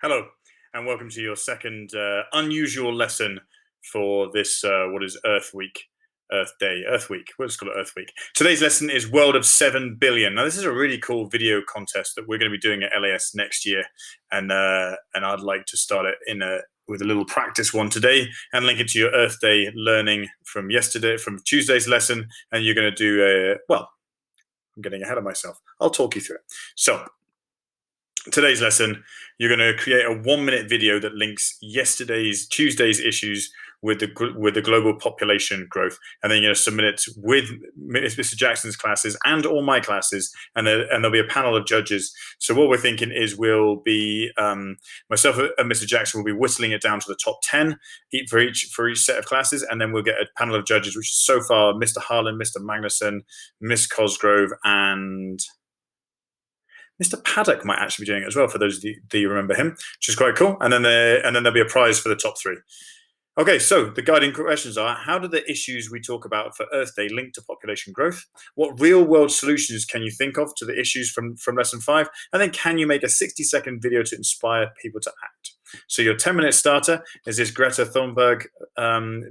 Hello, and welcome to your second unusual lesson for this, what is Earth Week, Earth Day, Earth Week. We'll just call it Earth Week. Today's lesson is World of 7 Billion. Now, this is a really cool video contest that we're going to be doing at LAS next year, and I'd like to start it with a little practice one today and link it to your Earth Day learning from yesterday, from Tuesday's lesson, and you're going to do I'm getting ahead of myself. I'll talk you through it. So, today's lesson, you're going to create a 1-minute video that links Tuesday's issues with the global population growth, and then you're going to submit it with Mr. Jackson's classes and all my classes, and there'll be a panel of judges. So what we're thinking is we'll be myself and Mr. Jackson will be whistling it down to the top 10 for each set of classes, and then we'll get a panel of judges, which is so far Mr. Harlan, Mr. Magnuson, Miss Cosgrove, and Mr. Paddock might actually be doing it as well, for those of you that remember him, which is quite cool. And then there'll be a prize for the top 3. Okay, so the guiding questions are: how do the issues we talk about for Earth Day link to population growth? What real-world solutions can you think of to the issues from lesson 5? And then can you make a 60-second video to inspire people to act? So your 10-minute starter is this Greta Thunberg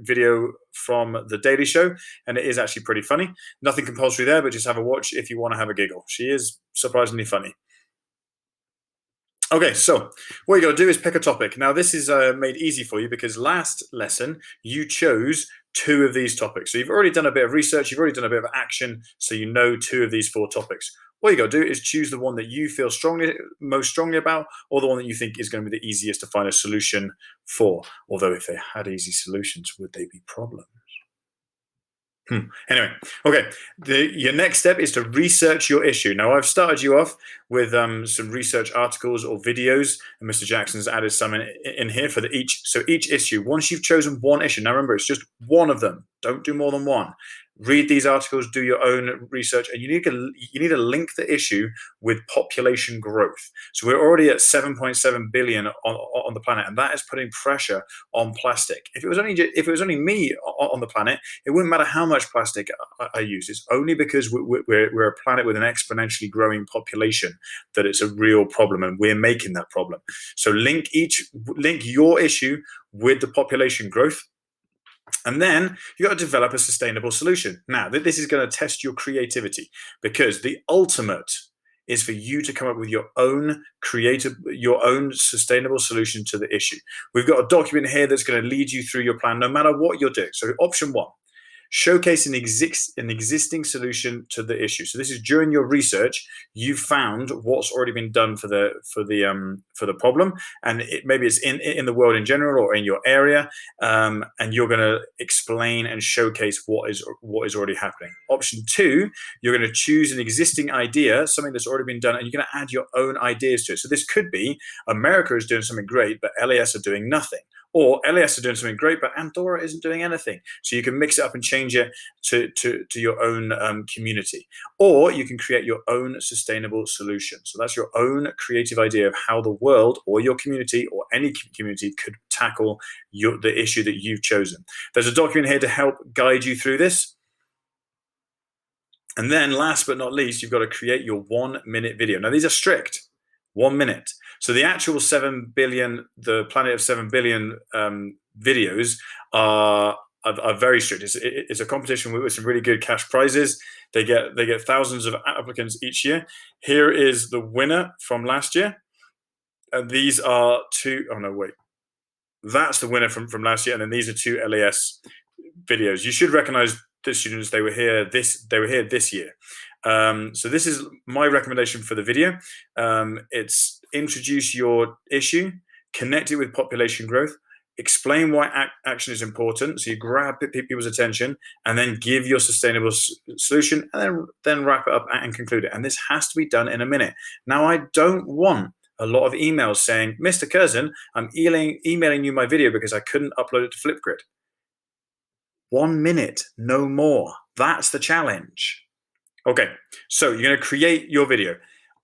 video from The Daily Show, and it is actually pretty funny. Nothing compulsory there, but just have a watch if you want to have a giggle. She is surprisingly funny. Okay, so what you got to do is pick a topic. Now, this is made easy for you because last lesson you chose 2 of these topics. So you've already done a bit of research, you've already done a bit of action, so you know 2 of these 4 topics. What you got to do is choose the one that you feel most strongly about, or the one that you think is going to be the easiest to find a solution for. Although if they had easy solutions, would they be problems? Anyway, okay. Your next step is to research your issue. Now, I've started you off with some research articles or videos, and Mr. Jackson's added some in here for each issue. Once you've chosen one issue, now remember, it's just one of them. Don't do more than one. Read these articles, do your own research, and you need to link the issue with population growth. So we're already at 7.7 billion on the planet, and that is putting pressure on plastic. If it was only me on the planet, it wouldn't matter how much plastic I use. It's only because we're a planet with an exponentially growing population that it's a real problem, and we're making that problem. So link your issue with the population growth. And then you got to develop a sustainable solution. Now, this is going to test your creativity, because the ultimate is for you to come up with your own sustainable solution to the issue. We've got a document here that's going to lead you through your plan, no matter what you're doing. So option 1, showcase an existing solution to the issue. So this is during your research, you found what's already been done for the problem, and maybe it's in the world in general or in your area, and you're going to explain and showcase what is already happening. Option 2, you're going to choose an existing idea, something that's already been done, and you're going to add your own ideas to it. So this could be America is doing something great, but LAS are doing nothing. Or LAS are doing something great, but Andorra isn't doing anything. So you can mix it up and change it to your own community. Or you can create your own sustainable solution. So that's your own creative idea of how the world or your community or any community could tackle the issue that you've chosen. There's a document here to help guide you through this. And then last but not least, you've got to create your 1-minute video. Now, these are strict. 1 minute. So the actual 7 billion, the Planet of 7 Billion videos are very strict. It's a competition with some really good cash prizes. They get thousands of applicants each year. Here is the winner from last year. And these are 2. Oh no, wait. That's the winner from last year, and then these are 2 LAS videos. You should recognize the students. They were here this year. So this is my recommendation for the video. It's introduce your issue, connect it with population growth, explain why action is important. So you grab people's attention, and then give your sustainable solution, and then wrap it up and conclude it. And this has to be done in a minute. Now, I don't want a lot of emails saying, Mr. Curzon, I'm emailing you my video because I couldn't upload it to Flipgrid. 1 minute, no more. That's the challenge. Okay, so you're going to create your video.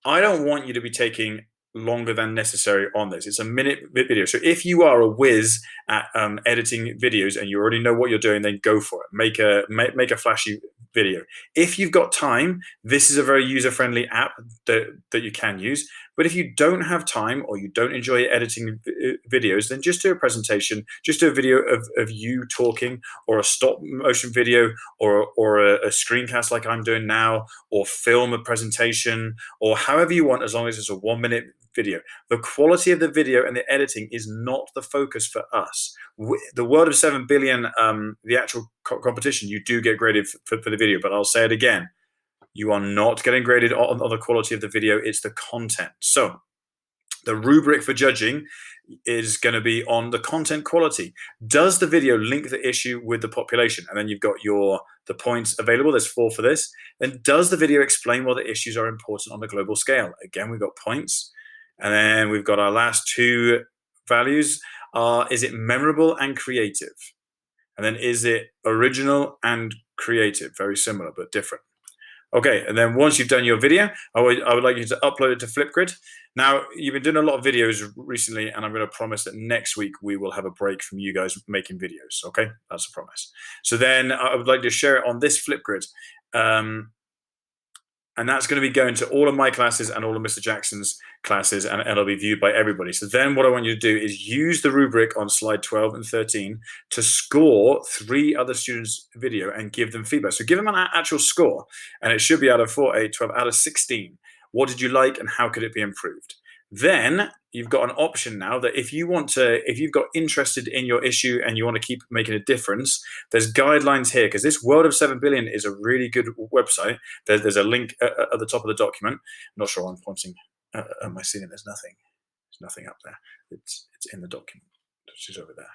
I don't want you to be taking longer than necessary on this. It's a minute video. So if you are a whiz at editing videos and you already know what you're doing, then go for it. Make a flashy video. If you've got time, this is a very user-friendly app that you can use. But if you don't have time or you don't enjoy editing videos, then just do a presentation, just do a video of you talking, or a stop motion video, or a screencast like I'm doing now, or film a presentation, or however you want, as long as it's a 1 minute video. The quality of the video and the editing is not the focus for us. The World of 7 Billion, the actual competition, you do get graded for the video, but I'll say it again. You are not getting graded on the quality of the video, it's the content. So the rubric for judging is going to be on the content quality. Does the video link the issue with the population? And then you've got the points available. There's 4 for this. Then does the video explain why the issues are important on the global scale? Again, we've got points. And then we've got our last 2 values. Is it memorable and creative? And then is it original and creative? Very similar, but different. Okay, and then once you've done your video, I would like you to upload it to Flipgrid. Now, you've been doing a lot of videos recently, and I'm going to promise that next week we will have a break from you guys making videos, okay? That's a promise. So then I would like to share it on this Flipgrid. And that's going to be going to all of my classes and all of Mr. Jackson's classes, and it'll be viewed by everybody. So then what I want you to do is use the rubric on slide 12 and 13 to score 3 other students' video and give them feedback. So give them an actual score, and it should be out of 4, 8, 12, out of 16. What did you like and how could it be improved? Then you've got an option now that if you've got interested in your issue and you want to keep making a difference, there's guidelines here, because this World of 7 Billion is a really good website. There's a link at the top of the document. I'm not sure why I'm pointing at my ceiling. There's nothing up there. It's in the document, which is over there.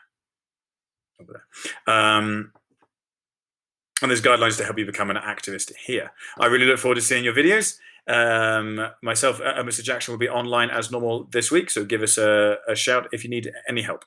And there's guidelines to help you become an activist here. I really look forward to seeing your videos. Myself and Mr. Jackson will be online as normal this week, so give us a shout if you need any help.